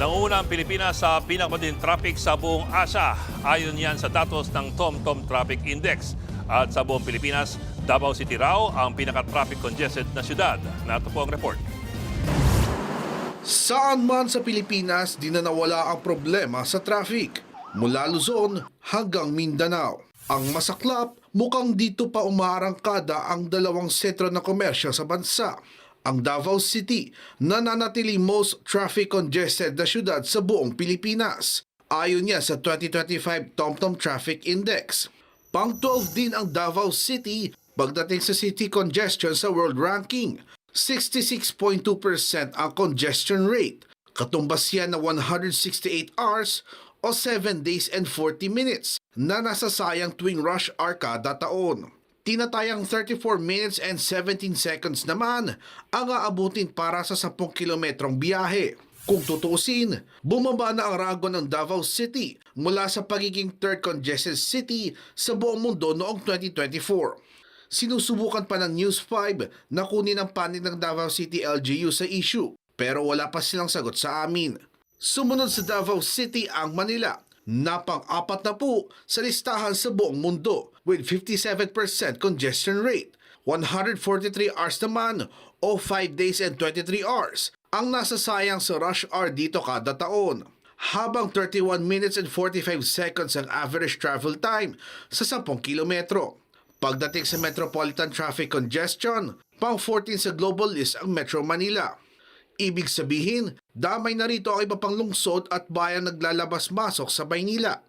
Nanguna ang Pilipinas sa pinakamading traffic sa buong Asia. Ayon yan sa datos ng TomTom Traffic Index. At sa buong Pilipinas, Davao City raw ang pinaka-traffic congested na syudad. Narito po ang report. Saan man sa Pilipinas, di na nawala ang problema sa traffic. Mula Luzon hanggang Mindanao. Ang masaklap, mukhang dito pa umaarangkada ang dalawang sentro ng komersyo sa bansa. Ang Davao City, nananatili most traffic congested na syudad sa buong Pilipinas. Ayon niya sa 2025 TomTom Traffic Index. Pang-12 din ang Davao City pagdating sa city congestion sa world ranking. 66.2% ang congestion rate. Katumbas yan na 168 hours o 7 days and 40 minutes na nasasayang tuwing rush hour kada taon. Tinatayang 34 minutes and 17 seconds naman ang aabutin para sa 10 kilometrong biyahe. Kung tutuusin, bumaba na ang rango ng Davao City mula sa pagiging third congested city sa buong mundo noong 2024. Sinusubukan pa ng News 5 na kunin ang panig ng Davao City LGU sa issue, pero wala pa silang sagot sa amin. Sumunod sa Davao City ang Manila, na pang-apat na po sa listahan sa buong mundo with 57% congestion rate. 143 hours naman o 5 days and 23 hours ang nasasayang sa rush hour dito kada taon. Habang 31 minutes and 45 seconds ang average travel time sa 10 kilometro. Pagdating sa metropolitan traffic congestion, pang-14 sa global list ang Metro Manila. Ibig sabihin, damay na rito ang iba pang lungsod at bayang naglalabas-masok sa Maynila.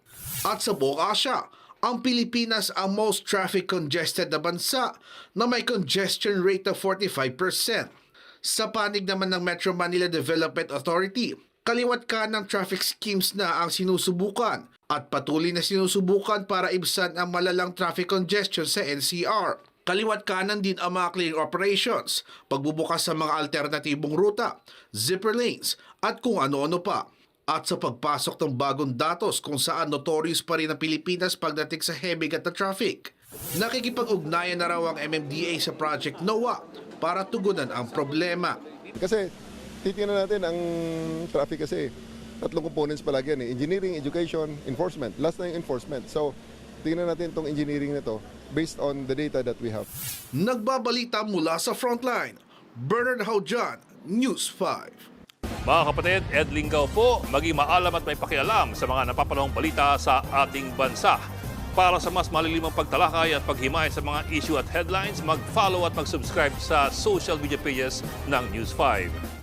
At sa buong Asia, ang Pilipinas ang most traffic congested na bansa na may congestion rate of 45%. Sa panig naman ng Metro Manila Development Authority, kaliwat kanan ng traffic schemes na ang sinusubukan at patuloy na sinusubukan para ibsan ang malalang traffic congestion sa NCR. Kaliwat kanan din ang mga clearing operations, pagbubukas sa mga alternatibong ruta, zipper lanes, at kung ano-ano pa. At sa pagpasok ng bagong datos kung saan notorious pa rin ang Pilipinas pagdating sa heavy na traffic. Nakikipag-ugnayan na raw ang MMDA sa Project NOAA para tugunan ang problema. Kasi titingnan natin ang traffic kasi, tatlong components palagi yan eh. Engineering, education, enforcement. Last na yung enforcement. So, tingnan natin itong engineering na to based on the data that we have. Nagbabalita mula sa Frontline, Bernard Haujan, News 5. Mga kapatid, Ed Lingaw po, maging maalam at may pakialam sa mga napapanahong balita sa ating bansa. Para sa mas malilimang pagtalakay at paghimay sa mga issue at headlines, mag-follow at mag-subscribe sa social media pages ng News 5.